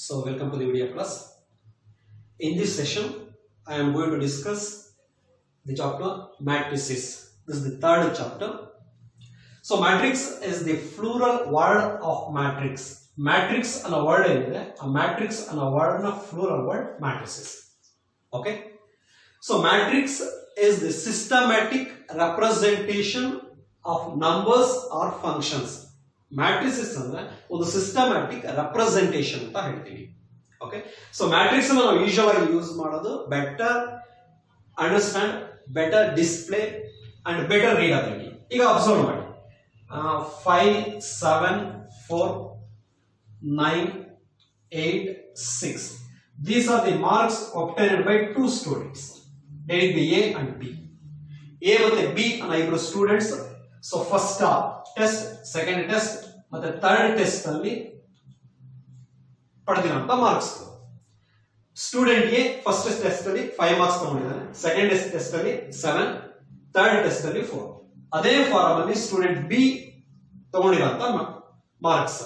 So welcome to the video class. In this session, I am going to discuss the chapter matrices. This is the third chapter. So matrix is the plural word of matrix. Matrix and a word is a matrix and a word of plural word matrices. Okay. So matrix is the systematic representation of numbers or functions. Matrices ಅಂದ್ರೆ ಒಂದು systematic representation ಅಂತ ಹೇಳ್ತೀವಿ. Okay, so matrix ನಾವು usual ಆಗಿ use ಮಾಡೋದು better understand, better display and better read ಅದರಲ್ಲಿ. ಈಗ observe ಮಾಡಿ, 5 7 4 9 8 6 these are the marks obtained by two students. There is A and B. A ಮತ್ತೆ B ಅನ್ನೋ ಇಬ್ಬರು students. So first test, second test ಮತ್ತೆ third test ಅಲ್ಲಿ ಪಡೆದಿರುವಂತ marks. Student A first test ಅಲ್ಲಿ 5 ಮಾರ್ಕ್ಸ್ ತಗೊಂಡಿದ್ದಾನೆ, ಸೆಕೆಂಡ್ ಟೆಸ್ಟ್ ಅಲ್ಲಿ 7, third test ಅಲ್ಲಿ 4. ಅದೇ ಫಾರಂ ಅಲ್ಲಿ ಸ್ಟೂಡೆಂಟ್ ಬಿ ತಗೊಂಡಿರುವಂತ ಮಾರ್ಕ್ಸ್.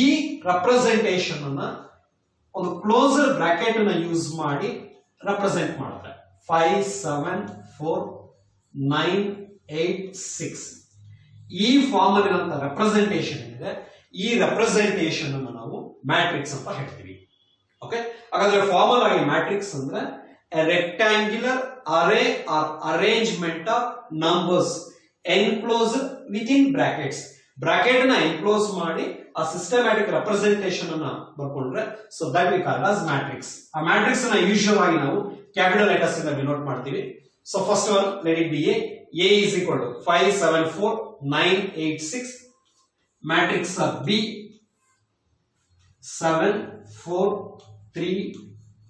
ಈ ರೆಪ್ರೆಸೆಂಟೇಷನ್ ಅನ್ನ ಒಂದು ಕ್ಲೋಸರ್ ಬ್ರಾಕೆಟ್ ಅನ್ನ ಯೂಸ್ ಮಾಡಿ ರೆಪ್ರೆಸೆಂಟ್ ಮಾಡುತ್ತೆ. 5 7 4 9 8 6 ಈ ಫಾರ್ಮ್ ಅಲ್ಲಿರುವಂತ ರೆಪ್ರೆಸೆಂಟೇಷನ್ ಇದೆ. ಈ ರೆಪ್ರೆಸೆಂಟೇಷನ್ ಅನ್ನು ನಾವು ಮ್ಯಾಟ್ರಿಕ್ಸ್ ಅಂತ ಹೇಳ್ತೀವಿ. ಓಕೆ, ಹಾಗಾದ್ರೆ ಫಾರ್ಮಲ್ ಆಗಿ ಮ್ಯಾಟ್ರಿಕ್ಸ್ ಅಂದ್ರೆ rectangular array or arrangement of numbers enclosed within brackets. Bracket ನ ಎನ್ಕ್ಲೋಸ್ ಮಾಡಿ ಆ ಸಿಸ್ಟಮ್ಯಾಟಿಕ್ ರೆಪ್ರೆಸೆಂಟೇಷನ್ ಅನ್ನ ಬರ್ಕೊಂಡ್ರೆ so that we call as matrix. ಆ ಮ್ಯಾಟ್ರಿಕ್ಸ್ ನ ಯೂಶುವಲ್ ಆಗಿ ನಾವು ಕ್ಯಾಪಿಟಲ್ ಲೆಟರ್ಸ್ ಇಂದ ಡಿನೋಟ್ ಮಾಡ್ತೀವಿ. So first one, let it be A. A is equal to 5 7 4 9 8 6. Matrix of B 7 4 3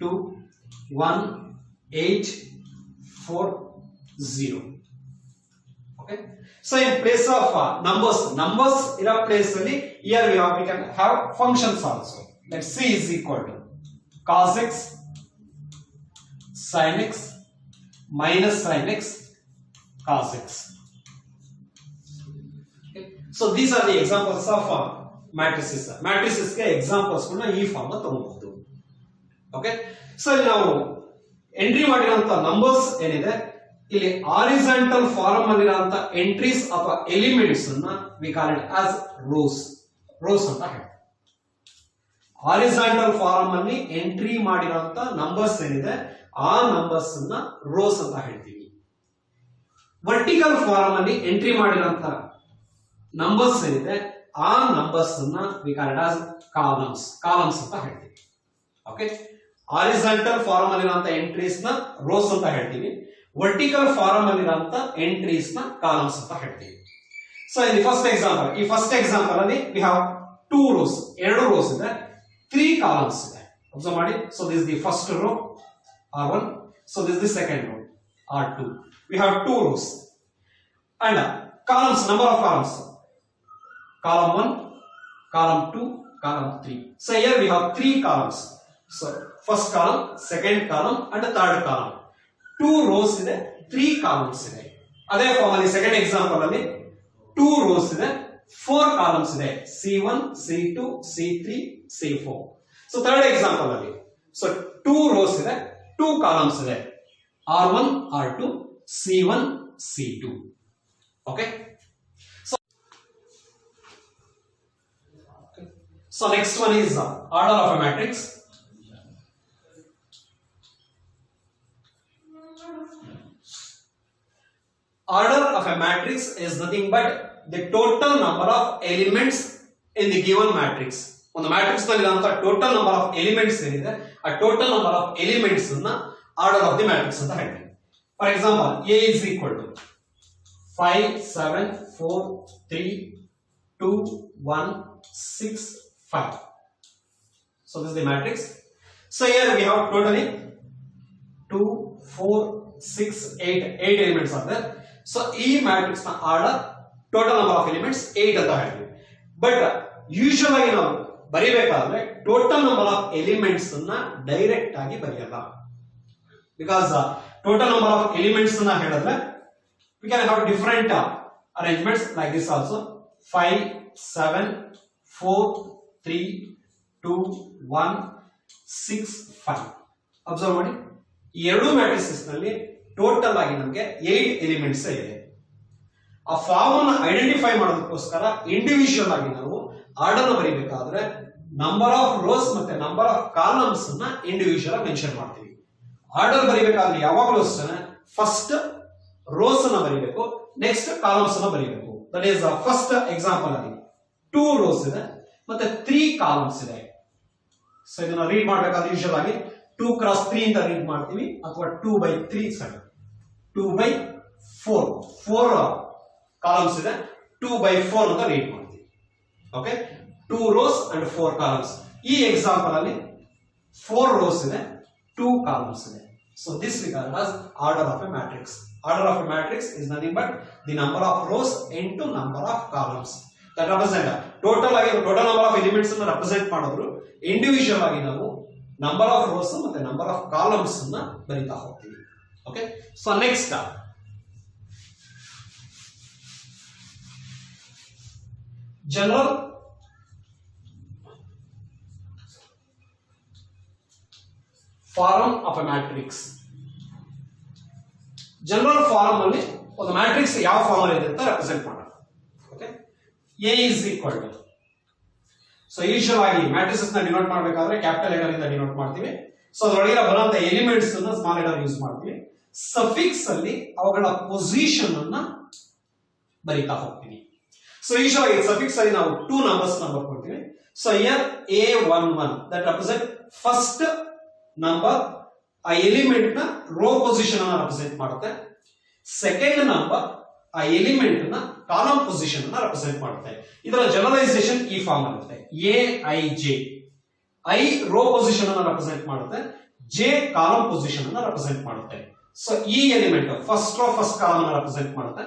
2 1 8 4 0. Okay. So in place of numbers in a place only, here we can have functions also. Let's C is equal to cos x, sin x, minus sin x, cos x. Okay. So these are the examples of matrices. Matrices ke examples kuna ee form na ತಗೊಳ್ಳಬಹುದು. Okay. So ನಾವು entry ಮಾಡಿರುವಂತ numbers ಏನಿದೆ ಇಲ್ಲಿ horizontal form ಅಲ್ಲಿರುವಂತ entries ಅಥವಾ elements ಅನ್ನ we call it as rows ಅಂತ ಹೇಳ್ತೀವಿ. ಹಾರಿಜಾಂಟಲ್ ಫಾರ್ಮ್ ಅಲ್ಲಿ ಎಂಟ್ರಿ ಮಾಡಿರುವಂತ ನಂಬರ್ಸ್ ಏನಿದೆ ಆ ನಂಬರ್ಸ್ ಅನ್ನ ರೋಸ್ ಅಂತ ಹೇಳ್ತೀವಿ. ವರ್ಟಿಕಲ್ ಫಾರ್ಮ್ ಅಲ್ಲಿ ಎಂಟ್ರಿ ಮಾಡಿರುವಂತ ನಂಬರ್ಸ್ ಏನಿದೆ ಆ ನಂಬರ್ಸ್ ಅನ್ನ we call it as columns ಅಂತ ಹೇಳ್ತೀವಿ. ಓಕೆ, ಹಾರಿಜಾಂಟಲ್ ಫಾರ್ಮ್ ಅಲ್ಲಿರುವಂತ ಎಂಟ್ರೀಸ್ ನ ರೋಸ್ ಅಂತ ಹೇಳ್ತೀವಿ. ವರ್ಟಿಕಲ್ ಫಾರ್ಮ್ ಅಲ್ಲಿರುವಂತ ಎಂಟ್ರೀಸ್ ನ ಕಾಲಮ್ಸ್ ಅಂತ ಹೇಳ್ತೀವಿ. ಸೊ ಈ ಫಸ್ಟ್ ಎಕ್ಸಾಂಪಲ್ ಅಲ್ಲಿ ವಿ ಹ್ಯಾವ್ 2 ರೋಸ್, 2 ರೋಸ್ ಇದೆ, 3 ಕಾಲಮ್ಸ್ ಇದೆ. ಅಬ್ಸರ್ವ್ ಮಾಡಿ. So this the first row R1. So this is the second row, R2. We have 2 rows and columns, number of columns, column 1, column 2, column 3. So here we have 3 columns. So first column, second column and third column. 2 rows ಇದೆ, 3 columns ಇದೆ. ಅದೇ form ಅಲ್ಲಿ second example ಅಲ್ಲಿ 2 rows ಇದೆ, 4 columns ಇದೆ, C1, C2, C3, C4. So third example ಅಲ್ಲಿ so 2 rows ಇದೆ, 2 columns ಇದೆ, R1, R2, C1, C2. Okay. So next one is order of a matrix. Order of a matrix is nothing but the total number of elements in the given matrix. ಒಂದು matrix ನಲ್ಲಿ ಇರುವಂತಹ total number of elements ಏನಿದೆ ಆ total number of elements ಅನ್ನ order of the matrix ಅಂತ ಹೇಳ್ತೀವಿ. For example A is equal to 5 7 4 3 2 1 6 5. So this is the matrix. So here we have totally 2 4 6 8 elements are there. So ಈ matrix ನ order total number of elements 8 ಅಂತ ಹೇಳ್ತೀವಿ. But usual ಆಗಿ ನಾವು ಬರಿಬೇಕಾದ್ರೆ total number of elements ಅನ್ನ direct ಆಗಿ ಬರೆಯಲ್ಲ. Because total number of elements ಅನ್ನ ಹೇಳಿದ್ರೆ we can have different arrangements like this also 5 7 4 3 2 1 6 5 observe ಮಾಡಿ ಈ ಎರಡು ಮ್ಯಾಟ್ರಿಸಸ್ ನಲ್ಲಿ ಟೋಟಲ್ ಆಗಿ ನಮಗೆ 8 ಎಲಿಮೆಂಟ್ಸ್ ಇದೆ ಆ ಫಾರ್ಮ್ ಅನ್ನು ಐಡೆಂಟಿಫೈ ಮಾಡೋದಕ್ಕೋಸ್ಕರ ಇಂಡಿವಿಜುವಲ್ ಆಗಿ ನಾವು ಆರ್ಡರ್ ಬರೀಬೇಕಾದ್ರೆ ನಂಬರ್ ಆಫ್ ರೋಸ್ ಮತ್ತೆ ನಂಬರ್ ಆಫ್ ಕಾಲಮ್ಸ್ ಅನ್ನ ಇಂಡಿವಿಜುವಲ್ ಆಗಿ ಮೆನ್ಷನ್ ಮಾಡ್ತೀವಿ ಆರ್ಡರ್ ಬರೀಬೇಕಾದ್ರೆ ಯಾವಾಗಲೂ ಫಸ್ಟ್ ರೋಸ್ ಅನ್ನ ಬರೀಬೇಕು ನೆಕ್ಸ್ಟ್ ಕಾಲಮ್ಸ್ ಅನ್ನ ಬರೀಬೇಕು ದಟ್ ಈಸ್ ಫಸ್ಟ್ ಎಕ್ಸಾಂಪಲ್ ಅಲ್ಲಿ 2 ರೋಸ್ ಇದೆ ಮತ್ತೆ 3 ಕಾಲಮ್ಸ್ ಇದೆ ಸೊ ಇದನ್ನ ರೀಡ್ ಮಾಡಬೇಕಾದ್ರೆ ಯೂಶುವಲ್ ಆಗಿ 2 ಕ್ರಾಸ್ 3 ಅಂತ ರೀಡ್ ಮಾಡ್ತೀವಿ ಅಥವಾ 2 by 3 ಸರಿ 2 by 4 ಕಾಲಮ್ಸ್ ಇದೆ 2 by 4 ಅಂತ ರೀಡ್ ಮಾಡ್ತೀವಿ ಓಕೆ 2 rows and 4 columns ಈ ಎಕ್ಸಾಂಪಲ್ ಅಲ್ಲಿ 4 rows ಇದೆ 2 columns ಇದೆ so this we call as order of a matrix order of a matrix is nothing but the number of rows into number of columns that represent total number of elements ಅನ್ನು represent ಮಾಡಿದ್ರು individual ಆಗಿ ನಾವು number of rows ಮತ್ತೆ number of columns ಅನ್ನು ಬರಿತಾ ಹೋಗ್ತೀವಿ okay so next general form of a matrix general form ಅಲ್ಲಿ ಒಂದು ಮ್ಯಾಟ್ರಿಕ್ಸ್ ಯಾವ ಫಾರ್ಮ್ ಅಲ್ಲಿ ಇದೆ ಅಂತ ರೆಪ್ರೆಸೆಂಟ್ ಮಾಡೋಣ okay A is equal to so usual ಆಗಿ ಮ್ಯಾಟ್ರಿಸಸ್ ನ ಡಿನೋಟ್ ಮಾಡಬೇಕಾದ್ರೆ ಕ್ಯಾಪಿಟಲ್ ಲೆಟರ್ ಇಂದ ಡಿನೋಟ್ ಮಾಡ್ತೀವಿ ಸೊ ಅದರೊಳಗೆ ಬರುವಂತ ಎಲಿಮೆಂಟ್ಸ್ ಅನ್ನು ಸ್ಮಾಲ್ ಲೆಟರ್ ಯೂಸ್ ಮಾಡ್ತೀವಿ ಸಫಿಕ್ಸ್ ಅಲ್ಲಿ ಅವುಗಳ ಪೊಸಿಷನ್ ಅನ್ನ ಬರಿತಾ ಹೋಗ್ತೀವಿ ಸೊ ಯೂಶುವಲ್ ಆಗಿ ಸಫಿಕ್ಸ್ ಅಲ್ಲಿ ನಾವು 2 ನಂಬರ್ಸ್ ನ ಬರ್ಕೊಳ್ತೀವಿ so here A11 that represent first number ಆ ಎಲಿಮೆಂಟ್ ನ ರೋ ಪೊಸಿಷನ್ ಅನ್ನು ರೆಪ್ರೆಸೆಂಟ್ ಮಾಡುತ್ತೆ ಸೆಕೆಂಡ್ ನಂಬರ್ ಆ ಎಲಿಮೆಂಟ್ ನ ಕಾಲಮ್ ಪೊಸಿಷನ್ ಅನ್ನು ರೆಪ್ರೆಸೆಂಟ್ ಮಾಡುತ್ತೆ ಇದರ ಜನರಲೈಸೇಷನ್ ಈ ಫಾರ್ಮ್ ಇರುತ್ತೆ Aij I ರೋ ಪೊಸಿಷನ್ ಅನ್ನು ರೆಪ್ರೆಸೆಂಟ್ ಮಾಡುತ್ತೆ J ಕಾಲಮ್ ಪೊಸಿಷನ್ ಅನ್ನು ರೆಪ್ರೆಸೆಂಟ್ ಮಾಡುತ್ತೆ ಸೊ ಈ element first row first column ಅನ್ನು ರೆಪ್ರೆಸೆಂಟ್ ಮಾಡುತ್ತೆ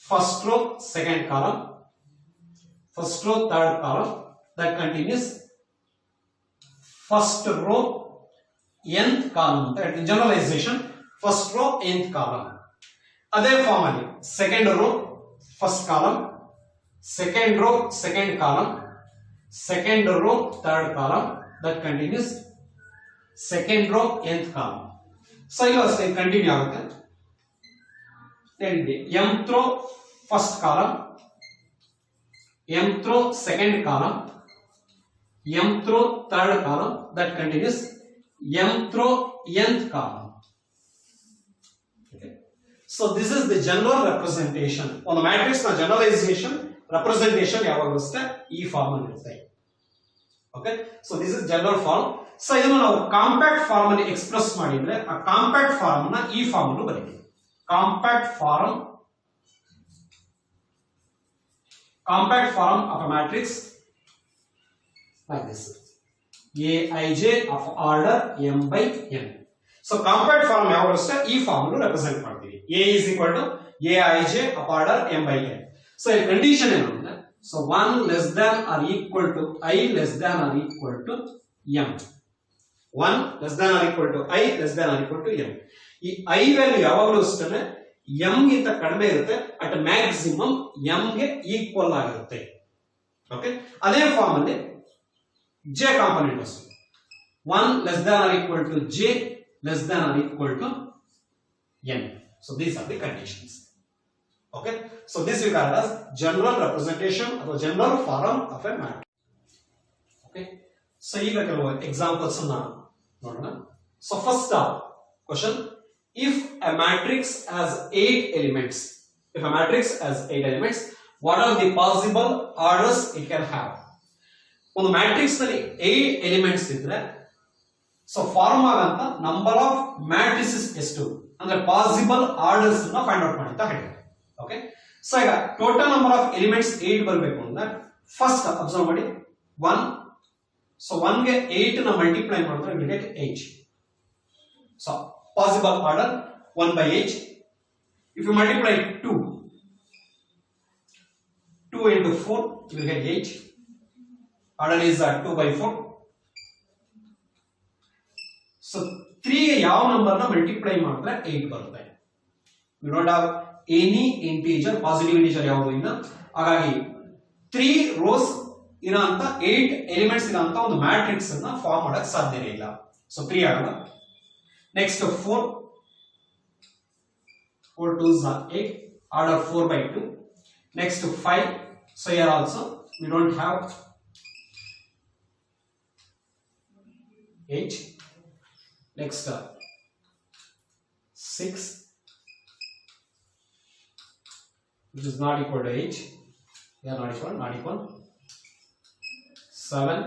first row second column first row third column that continues first row nth column ಅಂತ generalisation first row nth column ಅದೇ form ಅಲ್ಲಿ second row first column second row second column second row third column that continues second row nth column so ಇದು ಅಷ್ಟೇ continue ಆಗುತ್ತೆ ಹೇಳಿದ್ವಿ mth row first column mth row second column mth row third column that continues mth row nth column okay so this is the general representation on the matrix na generalization representation yavaglu ste ee form alli irutte okay so this is general form so idannu ನಾವು compact form ಅಲ್ಲಿ express ಮಾಡಿದ್ರೆ ಆ compact form ನ ಈ form ಅನ್ನು ಬರೆಯಿರಿ compact form of a matrix like this Aij of order m by n. So compact form ಯಾವಾಗಲೂ ಈ ಫಾರ್ಮ್ ಅನ್ನು ರೆಪ್ರೆಸೆಂಟ್ ಮಾಡ್ತೀವಿ A is equal to Aij of order m by n. So ಈ condition ಏನು ಅಂದ್ರೆ so 1 less than or equal to I less than or equal to m. 1 less than or equal to I less than or equal to m. ಈ I value ಯಾವಾಗಲೂ ಅಷ್ಟೇ m ಗಿಂತ ಕಡಿಮೆ ಇರುತ್ತೆ at maximum m ಗೆ equal ಆಗಿರುತ್ತೆ okay ಅದೇ form ಅಲ್ಲಿ J component also 1 less than or equal to J less than or equal to n. So these are the conditions. Okay. So this we call as general representation or general form of a matrix. Okay. So ಈಗ ಕೆಲವು examples ಅನ್ನು ನೋಡೋಣ. So first question: if a matrix has 8 elements, what are the possible orders it can have? ಒಂದು matrix ನಲ್ಲಿ 8 ಎಲಿಮೆಂಟ್ಸ್ ಇದ್ರೆ so form ಆಗಂತ number of matrices ಎಷ್ಟು ಅಂದ್ರೆ ಪಾಸಿಬಲ್ ಆರ್ಡರ್ಸ್ ಅನ್ನು ಫೈಂಡ್ ಔಟ್ ಮಾಡಿ ಅಂತ ಹೇಳಿದೆ ಓಕೆ ಸೊ ಈಗ ಟೋಟಲ್ ನಂಬರ್ ಆಫ್ ಎಲಿಮೆಂಟ್ಸ್ 8 ಬರಬೇಕು ಅಂದ್ರೆ ಫಸ್ಟ್ ಅಬ್ಸರ್ವ್ ಮಾಡಿ 1 ಸೊ 1 ಗೆ 8 ನ ಮಲ್ಟಿಪ್ಲೈ ಮಾಡಿದ್ರೆ will get 8 so possible order 1 by 8 if you multiply 2 into 4 you will get 8 order is 2 by 4 so 3 ಯಾವ ನಂಬರ್ ನ ಮಲ್ಟಿಪ್ಲೈ ಮಾಡಿದ್ರೆ 8 ಬರುತ್ತೆ we don't have any integer positive integer ಯಾವುದು ಇಲ್ಲ ಹಾಗಾಗಿ 3 rows ಇರೋಂತ 8 ಎಲಿಮೆಂಟ್ಸ್ ಇರೋಂತ ಒಂದು ಮ್ಯಾಟ್ರಿಕ್ಸ್ ಅನ್ನ ಫಾರ್ಮ್ ಮಾಡಕ್ ಸಾಧ್ಯನೇ ಇಲ್ಲ. ಸೊ 3 ಆಗೋಣ. Next 4 2s are 8, order 4 by 2. Next 5, so here also we don't have 8. Next 6, which is not equal to 8. They are not equal. 7,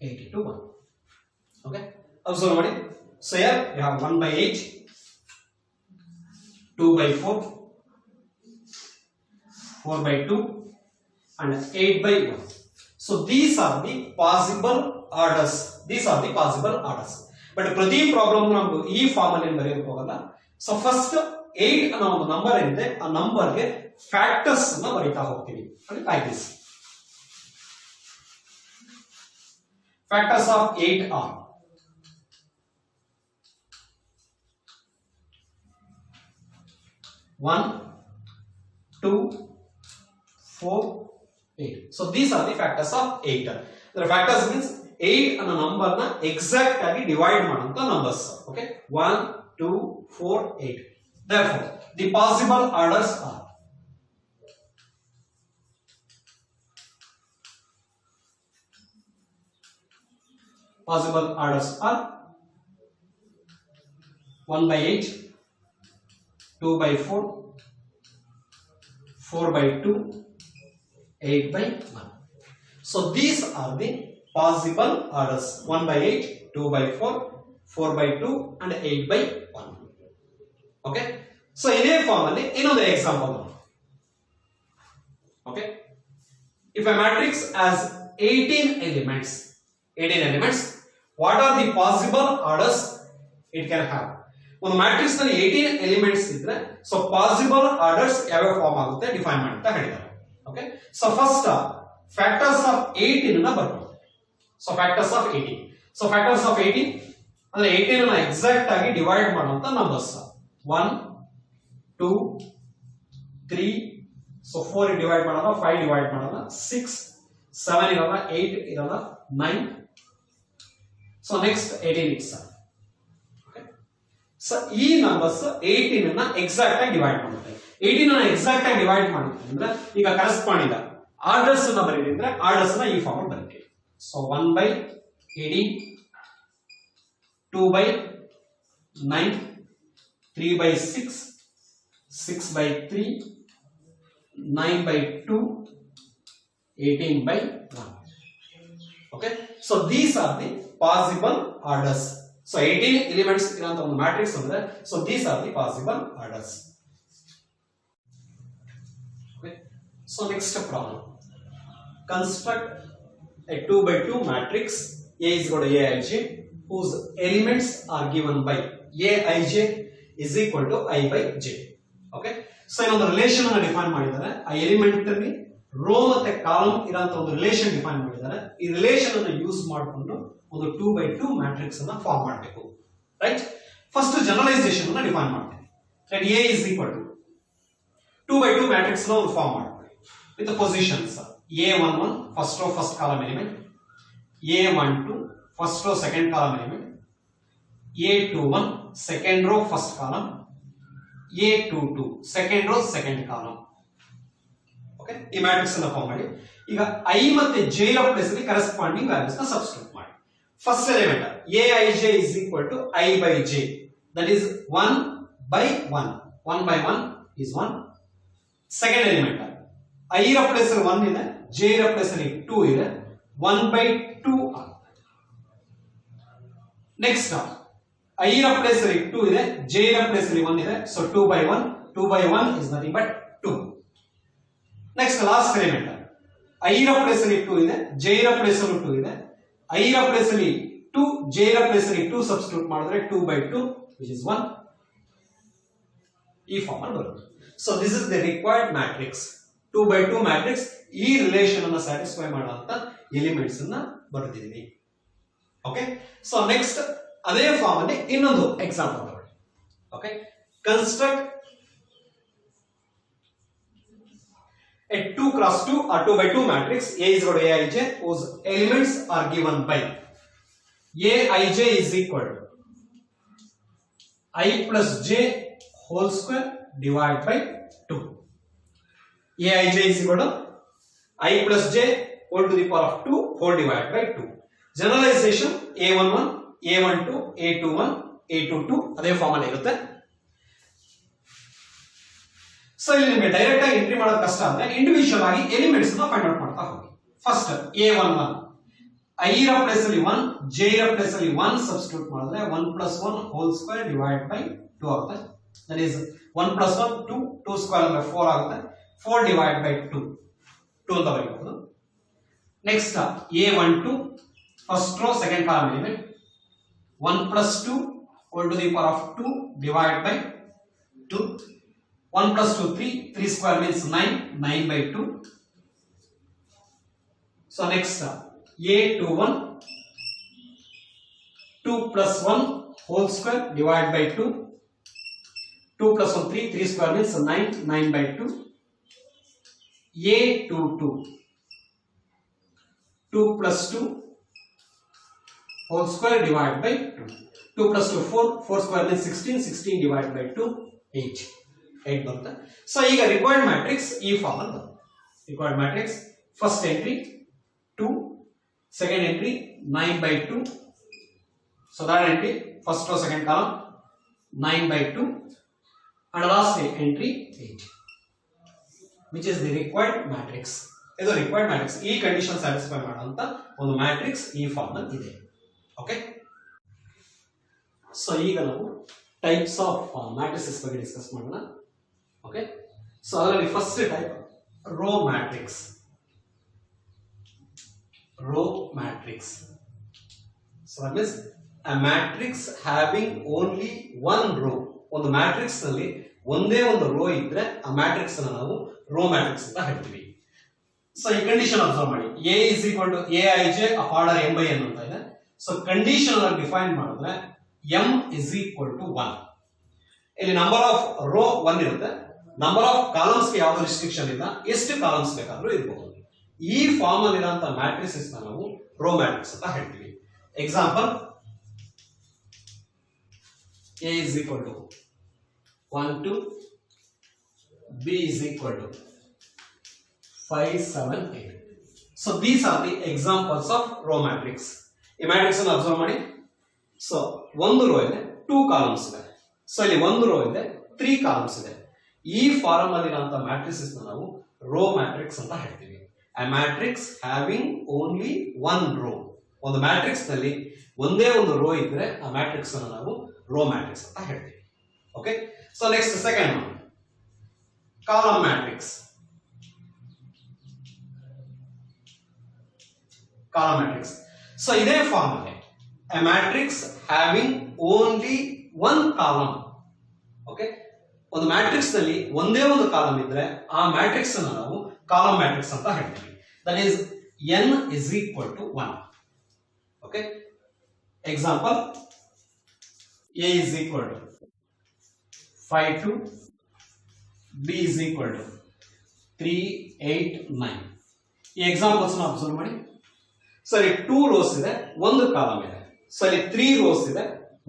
80 to 1. Okay. Observe what? So here we have 1 by 8, 2 by 4, 4 by 2, and 8 by 1. So these are the possible orders. But ಪ್ರತಿ problem ನಾವು ಈ form ಅಲ್ಲಿ ಬರೆಯೋಕೆ ಹೋಗಲ್ಲ. So first 8 ಅನ್ನೋ ಒಂದು number ಏನಿದೆ ಆ ನಂಬರ್ಗೆ ಫ್ಯಾಕ್ಟರ್ಸ್ ಅನ್ನ ಬರೀತಾ ಹೋಗ್ತೀವಿ. Like this. Factors of 8 are 1, 2, 4, 8. So these are the factors of 8. The factors means 8 ಅನ್ನೋ ನಂಬರ್ ನ ಎಕ್ಸಾಕ್ಟ್ ಆಗಿ ಡಿವೈಡ್ ಮಾಡುವಂತ numbers. Okay, 1, 2, 4, 8. Therefore, the possible orders are 1 by 8, 2 by 4, 4 by 2, 8 by 1. So these are the possible orders: 1 by 8, 2 by 4, 4 by 2, and 8 by 1. Okay. So in a form, another example. Okay. If a matrix has 18 elements, what are the possible orders it can have? ಒಂದು matrix ನಲ್ಲಿ 18 elements ಇದ್ರೆ so possible orders ಯಾವ form ಆಗುತ್ತೆ define ಮಾಡ್ತಾ ಹೇಳಿದ್ದಾರೆ. Okay, so first factors of 18 ಅನ್ನ ಬರ್ಕೊಳ್ಳಿ. So factors of 18 ಅಂದ್ರೆ 18 ಅನ್ನ ಎಕ್ಸಾಕ್ಟ್ ಆಗಿ ಡಿವೈಡ್ ಮಾಡುವಂತ ನಂಬರ್ಸ್. 1, 2, 3, ಸೊ 4 ಡಿವೈಡ್ ಮಾಡೋಣ, 5 ಡಿವೈಡ್ ಮಾಡೋಣ, 6, 7 ಇರೋಲ್ಲ, 8 ಇರೋಲ್ಲ, 9. So next 18 itself. ಸೊ ಈ ನಂಬರ್ಸ್ 18 ಅನ್ನ ಎಕ್ಸಾಕ್ಟ್ ಆಗಿ ಡಿವೈಡ್ ಮಾಡುತ್ತೆ. 18 ಅನ್ನ ಎಕ್ಸಾಕ್ಟ್ ಆಗಿ ಡಿವೈಡ್ ಮಾಡುತ್ತೆ ಅಂದ್ರೆ ಈಗ ಕರೆಸ್ಪಾಂಡಿಂಗ್ ಆರ್ಡರ್ಸ್ ಅನ್ನ ಬರೀತಿದ್ರೆ ಆರ್ಡರ್ಸ್ ನ ಈ ಫಾರ್ಮ್ ಅಲ್ಲಿ ಬರುತ್ತೆ. So 1 by 18, 2 by 9, 3 by 6, 6 by 3, 9 by 2, 18 by 1. Okay, so these are the possible orders. So 18 elements ಇರುವಂತ ಒಂದು ಮ್ಯಾಟ್ರಿಕ್ಸ್ ಅಂದ್ರೆ so these are the possible orders. Okay, so next problem. Construct a 2 by 2 matrix A is equal to Aij whose elements are given by Aij is equal to I by J. Okay, so ಇನ್ನೊಂದು relation ಅನ್ನು define ಮಾಡಿದ್ದಾರೆ. ಆ element ಅಲ್ಲಿ rho ಮತ್ತೆ column ಇರುವಂತ ಒಂದು relation define ಮಾಡಿದ್ದಾರೆ. ಈ ರಿಲೇಶನ್ ಅನ್ನು ಯೂಸ್ ಮಾಡಿಕೊಂಡು ಒಂದು 2 by 2 ಮ್ಯಾಟ್ರಿಕ್ಸ್ ಅನ್ನ ಫಾರ್ಮ್ ಮಾಡಬೇಕು. ರೈಟ್, ಫಸ್ಟ್ ಜನರಲೈಸೇಷನ್ ಅನ್ನು ಡಿಫೈನ್ ಮಾಡ್ತೀನಿ. Right, A is equal to 2 by 2 matrix ನ ಒಂದು ಫಾರ್ಮ್ ಮಾಡ್ಕೊಳ್ಳಿ with positions A11 first row first column element, A12 first row second column element, A21 second row first column, A22 second row second column. Okay, ಈ matrix ಅನ್ನು form ಮಾಡಿ. ಈಗ I ಮತ್ತೆ J ರ place ಅಲ್ಲಿ corresponding values ನ substitute ಮಾಡಿ. First element Aij is equal to I by J, that is 1 by 1. 1 by 1 is 1. Second element I ರ ಪ್ಲೇಸ್ ಅಲ್ಲಿ 1 ಇದೆ, J ರ ಪ್ಲೇಸ್ ಅಲ್ಲಿ 2 ಇದೆ, 1 by 2 ಆಗುತ್ತೆ. ನೆಕ್ಸ್ಟ್ I ರ ಪ್ಲೇಸ್ ಅಲ್ಲಿ 2 ಇದೆ, J ರ ಪ್ಲೇಸ್ ಅಲ್ಲಿ 1 ಇದೆ, so 2 by 1. 2 by 1 is nothing but 2. Next last element I ರ ಪ್ಲೇಸ್ ಅಲ್ಲಿ 2 ಇದೆ, J ರ ಪ್ಲೇಸ್ ಅಲ್ಲಿ 2 ಇದೆ, I ರ ಪ್ಲೇಸ್ ಅಲ್ಲಿ 2, J ರ ಪ್ಲೇಸ್ ಅಲ್ಲಿ 2 ಸಬ್ಸ್ಟಿಟ್ಯೂಟ್ ಮಾಡಿದ್ರೆ 2 by 2 which is 1. ಈ ಫಾರ್ಮ್ ಅಲ್ಲಿ ಬರುತ್ತೆ. So this is the required matrix. 2 by 2 matrix ಈ ರಿಲೇಶನ್ ಅನ್ನು ಸ್ಯಾಟಿಸ್ಫೈ ಮಾಡುವಂತ ಎಲಿಮೆಂಟ್ಸ್ ಅನ್ನ ಬರೆದಿದ್ದೀನಿ. ಓಕೆ, ಸೊ ನೆಕ್ಸ್ಟ್ ಅದೇ ಫಾರ್ಮ್ ಅಲ್ಲಿ ಇನ್ನೊಂದು ಎಕ್ಸಾಂಪಲ್ ತಗೊಳ್ಳಿ. Okay, construct a 2 cross 2 or 2 by 2 matrix A is equal to Aij whose elements are given by Aij is equal to I plus j whole square divided by 2. Aij is equal to I plus j whole to the power of 2 whole divided by 2. Generalization A11, A12, A21, A22 ಅದೇ form ಅಲ್ಲಿ ಇರುತ್ತೆ. So ಇಲ್ಲಿ ನಿಮಗೆ direct ಆಗಿ entry ಮಾಡೋದು ಕಷ್ಟ ಅಂದ್ರೆ individual ಆಗಿ ಎಲಿಮೆಂಟ್ಸ್ ನ ಫೈಂಡ್ ಔಟ್ ಮಾಡ್ತಾ ಹೋಗಿ. ಫಸ್ಟ್ A11 I ರ ಪ್ಲೇಸ್ ಅಲ್ಲಿ 1, j ರ ಪ್ಲೇಸ್ ಅಲ್ಲಿ 1 ಸಬ್ಸ್ಟಿಟ್ಯೂಟ್ ಮಾಡಿದ್ರೆ 1 plus 1 whole square divided by 2 ಆಗುತ್ತೆ. ದಟ್ ಈಸ್ 1 plus 1 2, 2 ಸ್ಕ್ವೇರ್ ಅಂದ್ರೆ 4 ಆಗುತ್ತೆ. 4 divided by 2 ಅಂತ ಬರೀಬಹುದು. Next A12 first row second column element 1 plus 2 whole to the power of 2 divided by 2. 1 plus 2 3 square means 9 by 2. So next A21 2 plus 1 whole square divided by 2. 2 plus 1 3 square means 9 by 2. A22 2 plus 2 whole square divided by 2. 2 plus 2 4 square means 16 divided by 2 8 ಬರುತ್ತೆ. So ಈಗ required matrix ಈ form ಅಲ್ಲಿ ಬರುತ್ತೆ. Required matrix first entry 2, second entry 9 by 2, so third entry first row second column 9 by 2 and last entry 8 which is the required matrix. ಇದು required matrix. ಈ condition satisfy ಮಾಡುವಂತ ಒಂದು matrix ಈ form ಅಲ್ಲಿ ಇದೆ. ಓಕೆ, ಸೊ ಈಗ ನಾವು types of matrices ಬಗ್ಗೆ ಡಿಸ್ಕಸ್ ಮಾಡೋಣ. ಓಕೆ, ಸೊ ಅದರಲ್ಲಿ first type row matrix. Row matrix, so that means a matrix having only one row. ಒಂದು ಮ್ಯಾಟ್ರಿಕ್ಸ್ ನಲ್ಲಿ ಒಂದೇ ಒಂದು ರೋ ಇದ್ರೆ ಆ ಮ್ಯಾಟ್ರಿಕ್ಸ್ ಅನ್ನು ನಾವು ರೋ ಮ್ಯಾಟ್ರಿಕ್ಸ್ ಅಂತ ಹೇಳ್ತೀವಿ. ಸೊ ಈ ಕಂಡೀಷನ್ ಅಬ್ಸರ್ವ್ ಮಾಡಿ. A is equal to Aij of order m by n ಅಂತ ಇದೆ. ಸೊ ಕಂಡೀಷನ್ ಅನ್ನು ಡಿಫೈನ್ ಮಾಡಿದ್ರೆ m is equal to 1. ಇಲ್ಲಿ ನಂಬರ್ ಆಫ್ ರೋ 1 ಇರುತ್ತೆ. ನಂಬರ್ ಆಫ್ ಕಾಲಮ್ಸ್ ಗೆ ಯಾವುದೇ ರಿಸ್ಟ್ರಿಕ್ಷನ್ ಇಲ್ಲ, ಎಷ್ಟು ಕಾಲಮ್ಸ್ ಬೇಕಾದ್ರೂ ಇರಬಹುದು. ಈ ಫಾರ್ಮ್ ಅಲ್ಲಿ ಇರುವಂತ ಮ್ಯಾಟ್ರಿಸಸ್ ನಾವು ರೋ ಮ್ಯಾಟ್ರಿಕ್ಸ್ ಅಂತ ಹೇಳ್ತೀವಿ. Example A is equal to 1 2, B is equal to 5 7 8. So these are the examples of row matrix. ಈ ಮ್ಯಾಟ್ರಿಕ್ಸ್ ಅನ್ನು ಅಬ್ಸರ್ವ್ ಮಾಡಿ. ಸೊ ಒಂದು ರೋ ಇದೆ, 2 ಕಾಲಮ್ಸ್ ಇದೆ. ಸೊ ಇಲ್ಲಿ ಒಂದು ರೋ ಇದೆ, 3 ಕಾಲಮ್ಸ್ ಇದೆ. ಈ ಫಾರ್ಮ್ ಅಲ್ಲಿ ಇರುವಂತ ಮ್ಯಾಟ್ರಿಸಸ್ ನಾವು ರೋ ಮ್ಯಾಟ್ರಿಕ್ಸ್ ಅಂತ ಹೇಳ್ತೀವಿ. A matrix having only one row. ಒಂದು ಮ್ಯಾಟ್ರಿಕ್ಸ್ ನಲ್ಲಿ ಒಂದೇ ಒಂದು ರೋ ಇದ್ರೆ ಆ ಮ್ಯಾಟ್ರಿಕ್ಸ್ ಅನ್ನು ನಾವು ರೋ ಮ್ಯಾಟ್ರಿಕ್ಸ್ ಅಂತ ಹೇಳ್ತೀವಿ. Okay, so next second one column matrix. Column matrix, so ಇದೇ ಫಾರ್ಮ್ ಅಲ್ಲಿ a matrix having only one column. Okay, ಒಂದು ಮ್ಯಾಟ್ರಿಕ್ಸ್ ನಲ್ಲಿ ಒಂದೇ ಒಂದು ಕಾಲಮ್ ಇದ್ರೆ ಆ ಮ್ಯಾಟ್ರಿಕ್ಸ್ ಅನ್ನು ನಾವು ಕಾಲಮ್ ಮ್ಯಾಟ್ರಿಕ್ಸ್ ಅಂತ ಹೇಳ್ತೀವಿ. That is n is equal to 1. Okay, example A is equal to 5 2, B is equal to 3 8 9. ಈ ಎಕ್ಸಾಂಪಲ್ಸ್ ಅಬ್ಸರ್ವ್ ಮಾಡಿ. ಸೊ ಇಲ್ಲಿ 2 ರೋಸ್ ಇದೆ, ಒಂದು ಕಾಲಮ್ ಇದೆ. ಸೊ ಇಲ್ಲಿ 3 ರೋಸ್ ಇದೆ,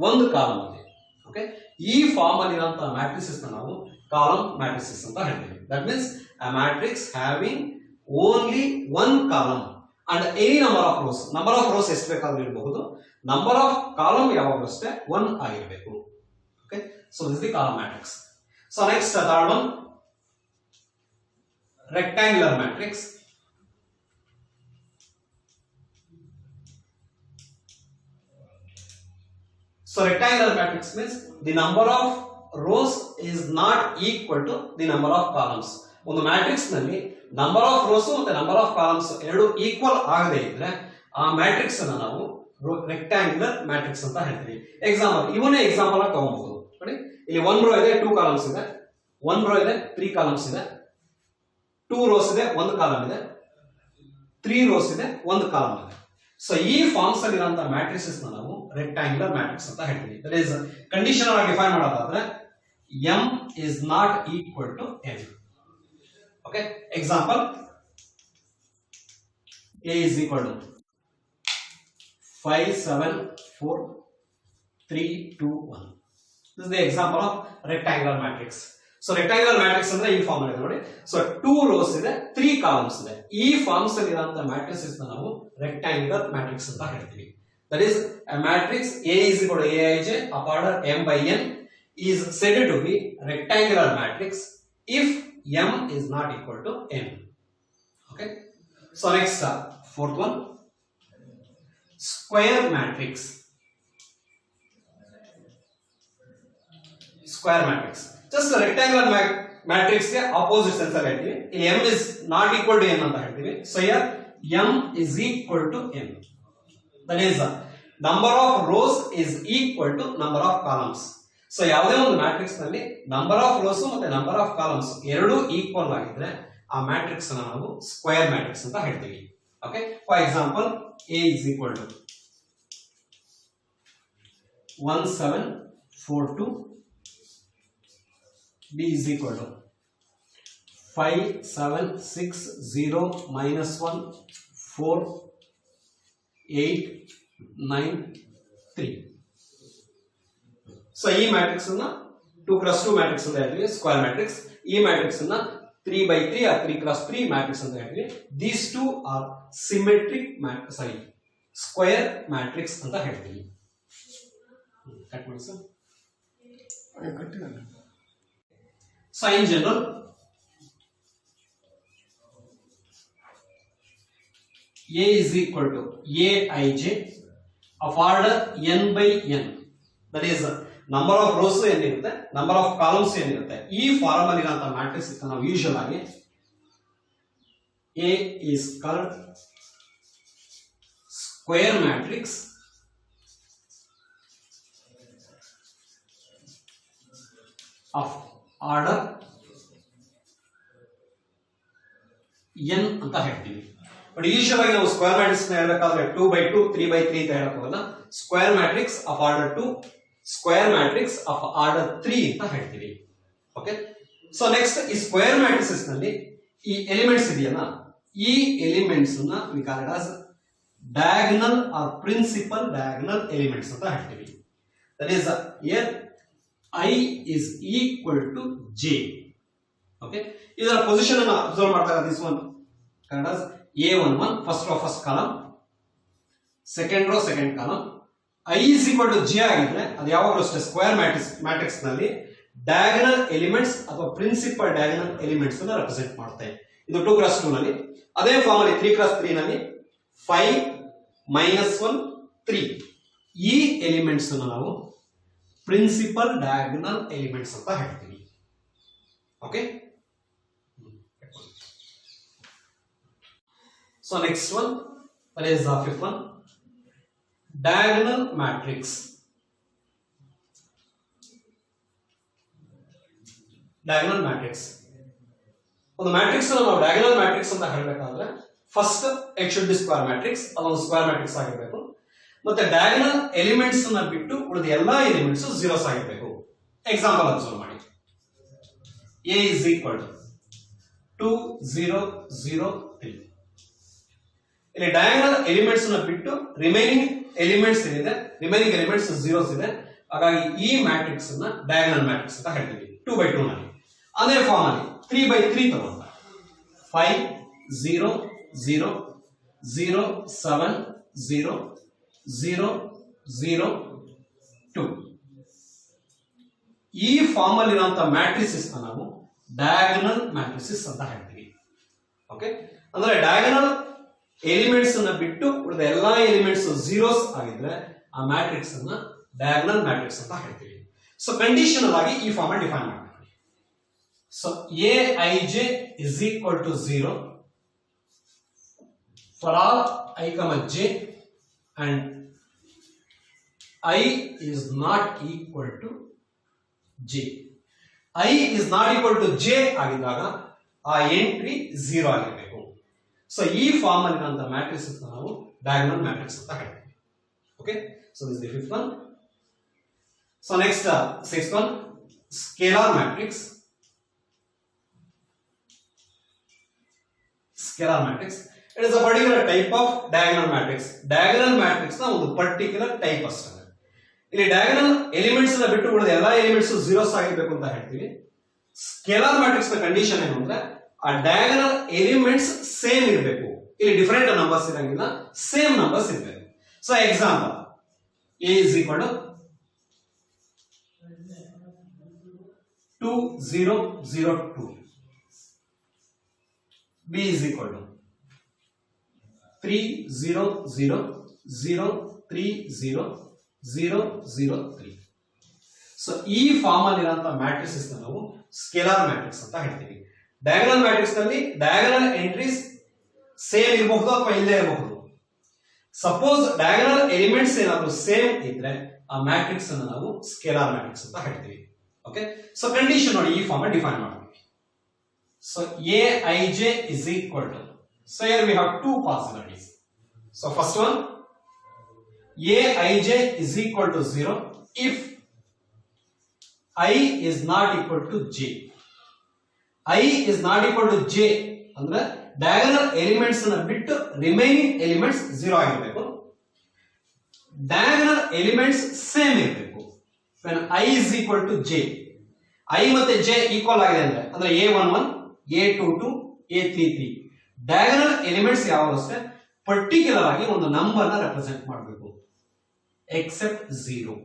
ಒಂದು ಕಾಲಮ್ ಇದೆ. ಓಕೆ, ಈ ಫಾರ್ಮ್ ಅಲ್ಲಿ ಇರುವಂತಹ ಮ್ಯಾಟ್ರಿಸಸ್ ನಾವು ಕಾಲಮ್ ಮ್ಯಾಟ್ರಿಸಸ್ ಅಂತ ಹೇಳ್ತೀವಿ. That means a matrix having only one column and any number of rows. Number of rose ಎಷ್ಟು ಬೇಕಾದ್ರೂ ಇರಬಹುದು, ನಂಬರ್ ಆಫ್ ಕಾಲಮ್ ಯಾವಾಗಲೂ ಅಷ್ಟೇ 1 ಆಗಿರಬೇಕು. Okay, so this the column matrix. So next third one rectangular matrix. So rectangular matrix means the number of rows is not equal to the number of columns. ಒಂದು matrix ನಲ್ಲಿ number of rose ಮತ್ತೆ number of columns ಎರಡು equal ಆಗದೆ ಇದ್ರೆ ಆ matrix ಅನ್ನು ನಾವು rectangular matrix ಅಂತ ಹೇಳ್ತೀವಿ. ಎಕ್ಸಾಂಪಲ್ ಇವನೇ ಎಕ್ಸಾಂಪಲ್ ಆಗಿ ತಗೊಬಹುದು. ನೋಡಿ, ಇಲ್ಲಿ 1 ರೋ ಇದೆ, 2 ಕಾಲಮ್ಸ್ ಇದೆ. 1 ರೋ ಇದೆ, 3 ಕಾಲಮ್ಸ್ ಇದೆ. 2 ರೋಸ್ ಇದೆ, 1 ಕಾಲಮ್ ಇದೆ. 3 ರೋಸ್ ಇದೆ, 1 ಕಾಲಮ್ ಇದೆ. ಸೊ ಈ ಫಾರ್ಮ್ಸ್ ಅಲ್ಲಿರುವಂತ ಮ್ಯಾಟ್ರಿಸಸ್ ನಾವು ರೆಕ್ಟಾಂಗ್ಯುಲರ್ ಮ್ಯಾಟ್ರಿಕ್ಸ್ ಅಂತ ಹೇಳ್ತೀವಿ. ದಟ್ ಈಸ್ ಕಂಡೀಷನಲ್ ಆಗಿ ಡಿಫೈನ್ ಮಾಡೋದಾದ್ರೆ m is not equal to n. Okay, example a is equal to 5 7 4 3 2 1. This is the example of rectangular matrix. So rectangular matrix ಅಂದ್ರೆ ಈ form ಅಲ್ಲಿ ನೋಡಿ. ಸೊ 2 rows ಇದೆ 3 columns ಇದೆ. ಈ ಫಾರ್ಮ್ಸ್ ಅಲ್ಲಿ ಇರುವಂತ ಮ್ಯಾಟ್ರಿಸಸ್ ನಾವು rectangular matrix ಅಂತ ಹೇಳ್ತೀವಿ. That is a matrix A is equal to Aij of order m by n is said to be rectangular matrix if m is not equal to n. Okay, so next fourth one, square matrix. Square matrix just a rectangular matrix ಗೆ opposite sense ಅಲ್ಲಿ ಹೇಳ್ತೀವಿ. ಇಲ್ಲಿ m is not equal to n ಅಂತ ಹೇಳ್ತೀವಿ. So here m is equal to n. That is number of rows is equal to number of columns. So ಯಾವುದೇ ಒಂದು matrix ನಲ್ಲಿ number of rose ಮತ್ತೆ number of columns ಎರಡೂ equal ಆಗಿದ್ರೆ ಆ matrix ಅನ್ನು ನಾವು ಸ್ಕ್ವೇರ್ ಮ್ಯಾಟ್ರಿಕ್ಸ್ ಅಂತ ಹೇಳ್ತೀವಿ. Okay, for example A is equal to 1 7 4 2, B is equal to 5 7 6 0 -1 4 8 9 3. So ಈ ಮ್ಯಾಟ್ರಿಕ್ಸ್ ಅನ್ನ 2x2 ಮ್ಯಾಟ್ರಿಕ್ಸ್ ಅಂತ ಹೇಳ್ತೀವಿ, ಸ್ಕ್ವೇರ್ ಮ್ಯಾಟ್ರಿಕ್ಸ್. ಈ ಮ್ಯಾಟ್ರಿಕ್ಸ್ ಅನ್ನ 3x3 or 3x3 ಮ್ಯಾಟ್ರಿಕ್ಸ್ ಅಂತ ಹೇಳ್ತೀವಿ. These two R symmetric square matrix ಅಂತ ಹೇಳ್ತೀವಿ. ಕಟ್ ಮಾಡಿ sir. So in general A is equal to Aij of order n by n. That is number of rose ಏನಿರುತ್ತೆ, number of columns ಏನಿರುತ್ತೆ, ಈ form ಅಲ್ಲಿ ಇರುವಂತಹ ಮ್ಯಾಟ್ರಿಕ್ಸ್ ನಾವು usual ಆಗಿ A is called square matrix of order n ಅಂತ ಹೇಳ್ತೀವಿ. But usual ಆಗಿ ನಾವು ಸ್ಕ್ವೇರ್ ಮ್ಯಾಟ್ರಿಕ್ಸ್ ನ ಹೇಳಬೇಕಾದ್ರೆ 2x2 3x3 ಅಂತ ಹೇಳಕ್ ಹೋಗಲ್ಲ. Square matrix of order 2, square matrix of order 3 ಅಂತ ಹೇಳ್ತೀವಿ. ಓಕೆ, ಸೊ ನೆಕ್ಸ್ಟ್ ಈ ಸ್ಕ್ವೇರ್ ಮ್ಯಾಟ್ರಿಸಸ್ ನಲ್ಲಿ ಈ ಎಲಿಮೆಂಟ್ಸ್ ಇದೆಯಲ್ಲ, ಈ ಎಲಿಮೆಂಟ್ಸ್ ನ we call it as diagonal or principal diagonal elements ಅಂತ ಹೇಳ್ತೀವಿ. That is here I is equal to j. Okay, ಇದರ ಪೊಸಿಷನ್ ಅನ್ನು ಅಬ್ಸರ್ವ್ ಮಾಡ್ತಾರೆ. This one called as A11 first row first column, second row second column. I is equal to j ಆಗಿದ್ರೆ ಅದು ಯಾವಾಗಲೂ ಅಷ್ಟೇ square matrix ನಲ್ಲಿ diagonal elements ಅಥವಾ principal diagonal elements ಅನ್ನು ರೆಪ್ರೆಸೆಂಟ್ ಮಾಡುತ್ತೆ. ಇದು 2x2 ನಲ್ಲಿ. ಅದೇ ಫಾರ್ಮ್ ಅಲ್ಲಿ 3x3 ನಲ್ಲಿ 5 -1 3 ಈ ಎಲಿಮೆಂಟ್ಸ್ ಅನ್ನು ನಾವು ಪ್ರಿನ್ಸಿಪಲ್ ಡಯಾಗನಲ್ ಎಲಿಮೆಂಟ್ಸ್ ಅಂತ ಹೇಳ್ತೀವಿ. Okay, so next one, that is the fifth one, diagonal matrix. Diagonal matrix. ಒಂದು ಮ್ಯಾಟ್ರಿಕ್ಸ್ ನಾವು ಡಯಾಗನಲ್ ಮ್ಯಾಟ್ರಿಕ್ಸ್ ಅಂತ ಹೇಳಬೇಕಾದ್ರೆ first it should be square matrix, ಅದೊಂದು ಸ್ಕ್ವೇರ್ ಮ್ಯಾಟ್ರಿಕ್ಸ್ ಆಗಿರಬೇಕು. ಮತ್ತೆ ಡಯಾಗನಲ್ ಎಲಿಮೆಂಟ್ಸ್ ಅನ್ನ ಬಿಟ್ಟು ಉಳಿದ ಎಲ್ಲಾ ಎಲಿಮೆಂಟ್ಸ್ ಜೀರೋಸ್ ಆಗಿರಬೇಕು. ಎಕ್ಸಾಂಪಲ್ ಅಬ್ಸರ್ವ್ ಮಾಡಿ. A is equal to 2 0 0 3. ಇಲ್ಲಿ ಡಯಾಗನಲ್ ಎಲಿಮೆಂಟ್ಸ್ ನ ಬಿಟ್ಟು ರಿಮೈನಿಂಗ್ ಎಲಿಮೆಂಟ್ಸ್ ಏನಿದೆ, ರಿಮೈನಿಂಗ್ ಎಲಿಮೆಂಟ್ಸ್ ಜೀರೋಸ್ ಇದೆ. ಹಾಗಾಗಿ ಈ ಮ್ಯಾಟ್ರಿಕ್ಸ್ ಅನ್ನ ಡಯಾಗನಲ್ ಮ್ಯಾಟ್ರಿಕ್ಸ್ ಅಂತ ಹೇಳ್ತೀವಿ 2x2 ನಲ್ಲಿ. ಅದೇ ಫಾರ್ಮ್ ಅಲ್ಲಿ 3x3 ತಗೊಂಡ 5 0 0 0 7 0 0 0 2 ಈ ಫಾರ್ಮ್ ಅಲ್ಲಿ ಇರುವಂತಹ ಮ್ಯಾಟ್ರಿಸಸ್ ನಾವು ಡಯಾಗನಲ್ ಮ್ಯಾಟ್ರಿಸಸ್ ಅಂತ ಹೇಳ್ತೀವಿ. ಓಕೆ, ಅಂದ್ರೆ ಡಯಾಗನಲ್ ಎಲಿಮೆಂಟ್ಸ್ ಅನ್ನ ಬಿಟ್ಟು ಉಳಿದ ಎಲ್ಲಾ ಎಲಿಮೆಂಟ್ಸ್ ಜೀರೋಸ್ ಆಗಿದ್ರೆ ಆ ಮ್ಯಾಟ್ರಿಕ್ಸ್ ಅನ್ನ ಡಯಾಗನಲ್ ಮ್ಯಾಟ್ರಿಕ್ಸ್ ಅಂತ ಹೇಳ್ತೀವಿ. ಸೊ ಕಂಡೀಷನಲ್ ಆಗಿ ಈ ಫಾರ್ಮ್ ಅಲ್ಲಿ ಡಿಫೈನ್ ಮಾಡ್ತೀವಿ. So Aij is equal to 0 for all I, j and I is not equal to j. I is not equal to j ಆಗಿದ್ದಾಗ ಆ ಎಂಟ್ರಿ 0 ಆಗಿರಬೇಕು. ಸೊ ಈ ಫಾರ್ಮ್ ಅಲ್ಲಿ ಇರುವಂತಹ ಮ್ಯಾಟ್ರಿಕ್ಸ್ ನಾವು ಡಯಾಗೋನಲ್ ಮ್ಯಾಟ್ರಿಕ್ಸ್ ಅಂತ ಹೇಳ್ತೀವಿ. Okay, so this the fifth one. So next sixth one, scalar matrix. Scalar matrix. It is a particular type of diagonal matrix. Diagonal matrix na ಒಂದು particular type ಅಷ್ಟೇ. ಇಲ್ಲಿ diagonal elements ನ ಬಿಟ್ಟು ಉಳಿದ ಎಲ್ಲಾ elements zeros ಆಗಿರಬೇಕು ಅಂತ ಹೇಳ್ತೀವಿ. Scalar matrix ನ ಕಂಡೀಷನ್ ಏನು ಅಂದ್ರೆ ಆ diagonal elements ಸೇಮ್ ಇರಬೇಕು. ಇಲ್ಲಿ ಡಿಫರೆಂಟ್ ನಂಬರ್ಸ್ ಇರಂಗಿಲ್ಲ, ಸೇಮ್ ನಂಬರ್ಸ್ ಇರಬೇಕು. So example, a is equal to 2 0 0 2. B is equal to 3 0 0 0 3 0 0 0 3. So ಈ ಫಾರ್ಮ್ ಅಲ್ಲಿ ಇರುವಂತಹ ಮ್ಯಾಟ್ರಿಸಸ್ ನಾವು ಸ್ಕೇಲಾರ್ ಮ್ಯಾಟ್ರಿಕ್ಸ್ ಅಂತ ಹೇಳ್ತೀವಿ. ಡಯಾಗೋನಲ್ ಮ್ಯಾಟ್ರಿಕ್ಸ್ ನಲ್ಲಿ ಡಯಾಗೋನಲ್ ಎಂಟ್ರೀಸ್ ಸೇಮ್ ಇರಬಹುದು ಅಥವಾ ಇಲ್ಲದೆ ಇರಬಹುದು. ಸಪೋಸ್ ಡಯಾಗೋನಲ್ ಎಲಿಮೆಂಟ್ಸ್ ಏನಾದರೂ ಸೇಮ್ ಇದ್ರೆ ಆ ಮ್ಯಾಟ್ರಿಕ್ಸ್ ಅನ್ನು ನಾವು ಸ್ಕೇಲಾರ್ ಮ್ಯಾಟ್ರಿಕ್ಸ್ ಅಂತ ಹೇಳ್ತೀವಿ. ಓಕೆ, ಸೊ ಕಂಡೀಷನ್ ನೋಡಿ ಈ ಫಾರ್ಮ್ ಡಿಫೈನ್ ಮಾಡ್ತೀವಿ. So Aij is equal to, so here we have two possibilities. So first one, Aij is equal to 0 if I is not equal to j. I is not equal to j ಅಂದ್ರೆ diagonal elements ನ ಬಿಟ್ಟು remaining elements 0 ಆಗಿರಬೇಕು. Diagonal elements same ಇರಬೇಕು. When I is equal to j, I ಮತ್ತೆ j equal ಆಗಿದೆ ಅಂದ್ರೆ A11 A22 A33 diagonal elements ಯಾವಾಗ ಅಷ್ಟೇ ಪರ್ಟಿಕ್ಯುಲರ್ ಆಗಿ ಒಂದು ನಂಬರ್ ನ ರೆಪ್ರೆಸೆಂಟ್ ಮಾಡಬೇಕು. ಎಕ್ಸೆಪ್ಟ್ 0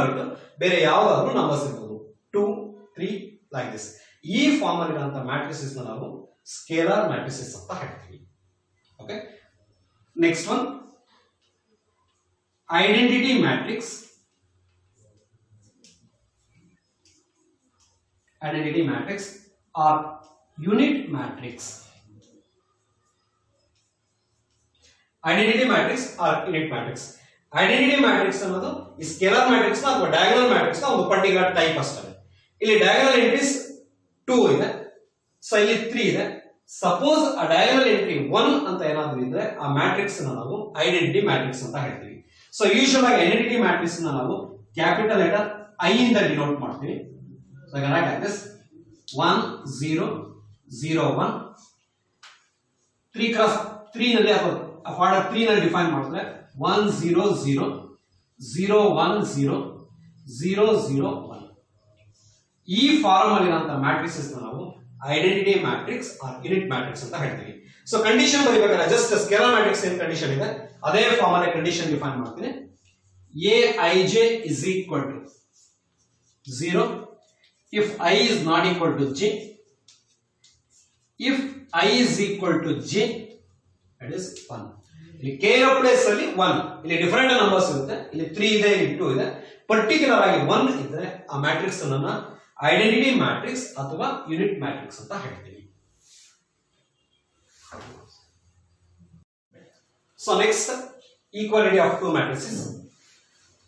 ಬಿಟ್ಟು ಬೇರೆ ಯಾವ್ದಾದ್ರು ನಂಬರ್ಸ್ ಇರಬಹುದು, 2 3 ಲೈಕ್ ದಿಸ್. ಈ ಫಾರ್ಮ್ ಅಲ್ಲಿ ಇರುವಂತಹ ಮ್ಯಾಟ್ರಿಸಸ್ ನಾವು ಸ್ಕೇಲಾರ್ ಮ್ಯಾಟ್ರಿಸಸ್ ಅಂತ ಹೇಳ್ತೀವಿ. Okay, next one, identity matrix. Identity matrix or unit matrix. Identity matrix or unit matrix. Identity matrix ಅನ್ನೋದು ಈ ಸ್ಕೇಲಾರ್ ಮ್ಯಾಟ್ರಿಕ್ಸ್ ನ ಅಥವಾ ಡಯಾಗೋನಲ್ ಮ್ಯಾಟ್ರಿಕ್ಸ್ ನ ಒಂದು ಪರ್ಟಿಕ್ಯುಲರ್ ಟೈಪ್ ಅಷ್ಟೇ. ಇಲ್ಲಿ ಡಯಾಗೋನಲ್ ಎಂಟ್ರೀಸ್ 2 ಇದೆ, ಸೊ ಇಲ್ಲಿ 3 ಇದೆ. ಸಪೋಸ್ ಆ ಡಯಾಗೋನಲ್ ಎಂಟ್ರಿ 1 ಅಂತ ಏನಾದರೂ ಇದ್ರೆ ಆ ಮ್ಯಾಟ್ರಿಕ್ಸ್ ನ ನಾವು ಐಡೆಂಟಿಟಿ ಮ್ಯಾಟ್ರಿಕ್ಸ್ ಅಂತ ಹೇಳ್ತೀವಿ. ಸೊ ಯೂಶುವಲ್ ಆಗಿ ಐಡೆಂಟಿಟಿ ಮ್ಯಾಟ್ರಿಕ್ಸ್ ನ ನಾವು ಕ್ಯಾಪಿಟಲ್ ಲೆಟರ್ ಐ ಇಂದ ಡಿನೋಟ್ ಮಾಡ್ತೀವಿ. So I can write like this 1 0 0 1. 3 cross 3 ನಲ್ಲಿ ಅಥವಾ ಫಾರ್ಡರ್ 3 ನಲ್ಲಿ ಡಿಫೈನ್ ಮಾಡಿದ್ರೆ 1 0 0 0 1 0 0 0 1. ಈ ಫಾರ್ಮ್ ಅಲ್ಲಿ ಇರುವಂತಹ ಮ್ಯಾಟ್ರಿಸಸ್ ನಾವು identity matrix or unit matrix ಅಂತ ಹೇಳ್ತೀವಿ. ಸೊ ಕಂಡೀಷನ್ ಬರೀಬೇಕಾದ್ರೆ ಜಸ್ಟ್ ಸ್ಕೇಲಾರ್ ಮ್ಯಾಟ್ರಿಕ್ಸ್ ಏನ್ ಕಂಡೀಷನ್ ಇದೆ ಅದೇ ಫಾರ್ಮ್ ಅಲ್ಲಿ ಕಂಡೀಷನ್ ಡಿಫೈನ್ ಮಾಡ್ತೀನಿ. Aij is equal to 0 if I is not equal to j. If I is equal to j, that is 1. ಇಲ್ಲಿ k ರ ಪ್ಲೇಸ್ ಅಲ್ಲಿ 1, ಇಲ್ಲಿ ಡಿಫರೆಂಟ್ ನಂಬರ್ಸ್ ಇರುತ್ತೆ, ಇಲ್ಲಿ 3 ಇದೆ, ಇಲ್ಲಿ 2 ಇದೆ. ಪರ್ಟಿಕ್ಯುಲರ್ ಆಗಿ 1 ಇದ್ರೆ ಆ ಮ್ಯಾಟ್ರಿಕ್ಸ್ ಅನ್ನ ಐಡೆಂಟಿಟಿ ಮ್ಯಾಟ್ರಿಕ್ಸ್ ಅಥವಾ ಯೂನಿಟ್ ಮ್ಯಾಟ್ರಿಕ್ಸ್ ಅಂತ ಹೇಳ್ತೀವಿ. So next, equality of two matrices.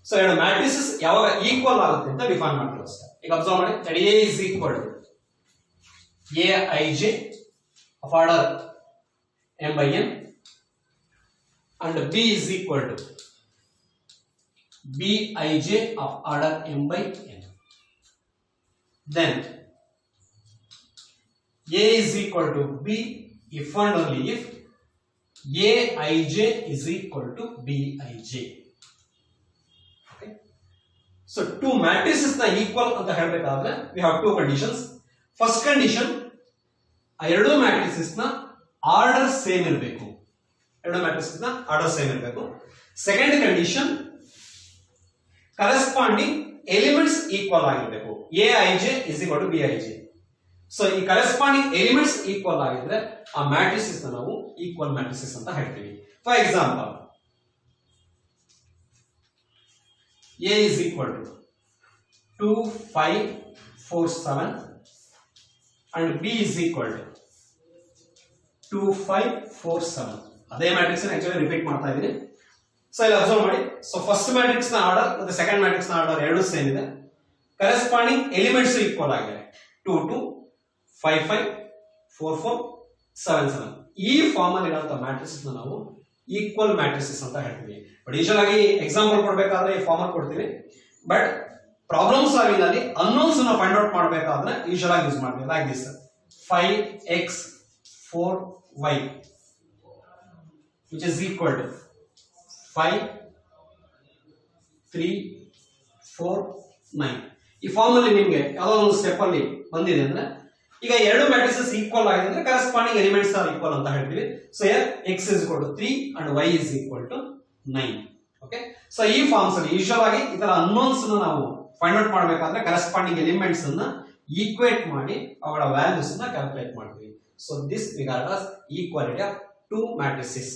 So ಎರಡು ಮ್ಯಾಟ್ರಿಸಸ್ ಯಾವಾಗ ಈಕ್ವಲ್ ಆಗುತ್ತೆ ಅಂತ ಡಿಫೈನ್ ಮಾಡ್ತೀವಿ ಅಷ್ಟೇ. ಈಗ ಅಬ್ಸರ್ವ್ ಮಾಡಿ, A is equal to Aij of order m by n and B is equal to Bij of order m by n. Then A is equal to B if and only if Aij is equal to Bij. So two matrices na equal anta helbekadre we have two conditions. First condition, ಆ ಎರಡು matrices na order same ಇರಬೇಕು. ಎರಡು matrices na order same ಇರಬೇಕು. Second condition, corresponding elements equal ಆಗಿರಬೇಕು. Aij is equal to Bij. So ಈ corresponding elements equal ಆಗಿದ್ರೆ ಆ matrices na ನಾವು equal matrices ಅಂತ ಹೇಳ್ತೀವಿ. For example, A is equal to 2 5 4 7 and B is equal to 2 5 4 7. ಅದೇ matrix actually repeat ಮಾಡ್ತಾ ಇದ್ದೀನಿ. ಸೊ ಇಲ್ಲಿ ಅಬ್ಸರ್ವ್ ಮಾಡಿ, ಸೊ ಫಸ್ಟ್ ಮ್ಯಾಟ್ರಿಕ್ಸ್ ನ ಆರ್ಡರ್ ಮತ್ತೆ ಸೆಕೆಂಡ್ ಮ್ಯಾಟ್ರಿಕ್ಸ್ ನ ಆರ್ಡರ್ ಎರಡು ಸೇಮ್ ಇದೆ. ಕರೆಸ್ಪಾಂಡಿಂಗ್ ಎಲಿಮೆಂಟ್ಸ್ ಈಕ್ವಲ್ ಆಗಿದೆ. 2 2 5 5 4 4 7 7. ಈ ಫಾರ್ಮ್ ಅಲ್ಲಿ ಇರುವಂತಹ ಮ್ಯಾಟ್ರಿಸಸ್ ನಾವು ಈಕ್ವಲ್ ಮ್ಯಾಟ್ರಿಸಸ್ ಅಂತ ಹೇಳ್ತೀವಿ. ಬಟ್ ಯೂಶುವಲ್ ಆಗಿ ಎಕ್ಸಾಂಪಲ್ ಕೊಡ್ಬೇಕಾದ್ರೆ ಈ ಫಾರ್ಮ್ ಕೊಡ್ತೀವಿ. ಬಟ್ ಪ್ರಾಬ್ಲಮ್ ಸಾಲ್ವಿಂಗ್ ಅಲ್ಲಿ ಅನ್ನೋನ್ಸ್ ಅನ್ನು ಫೈಂಡ್ ಔಟ್ ಮಾಡಬೇಕಾದ್ರೆ ಯೂಶುವಲ್ ಆಗಿ ಯೂಸ್ ಮಾಡ್ತೀವಿ. Like this 5x 4y which is equal to 5 3 4 9. ಈ ಫಾರ್ಮ್ ಅಲ್ಲಿ ನಿಮಗೆ ಯಾವುದೋ ಒಂದು ಸ್ಟೆಪ್ ಅಲ್ಲಿ ಬಂದಿದೆ ಅಂದ್ರೆ ಈಗ ಎರಡು ಮ್ಯಾಟ್ರಿಸಸ್ ಈಕ್ವಲ್ ಆಗಿದೆ ಅಂದ್ರೆ ಕರೆಸ್ಪಾಂಡಿಂಗ್ ಎಲಿಮೆಂಟ್ಸ್ ಆರ್ ಈಕ್ವಲ್ ಅಂತ ಹೇಳ್ತೀವಿ. So here x is equal to 3 and y is equal to 9. Okay, so ಈ ಫಾರ್ಮ್ಸ್ ಅಲ್ಲಿ ಯೂಶುವಲ್ ಆಗಿ ಈ ತರ ಅನ್ನೋನ್ಸ್ ನಾವು ಫೈಂಡ್ ಔಟ್ ಮಾಡಬೇಕಾದ್ರೆ ಕರೆಸ್ಪಾಂಡಿಂಗ್ ಎಲಿಮೆಂಟ್ಸ್ ಅನ್ನ ಈಕ್ವೇಟ್ ಮಾಡಿ ಅವರ ವ್ಯಾಲ್ಯೂಸ್ ನ ಕ್ಯಾಲ್ಕುಲೇಟ್ ಮಾಡ್ತೀವಿ. So this regard as equality of two matrices.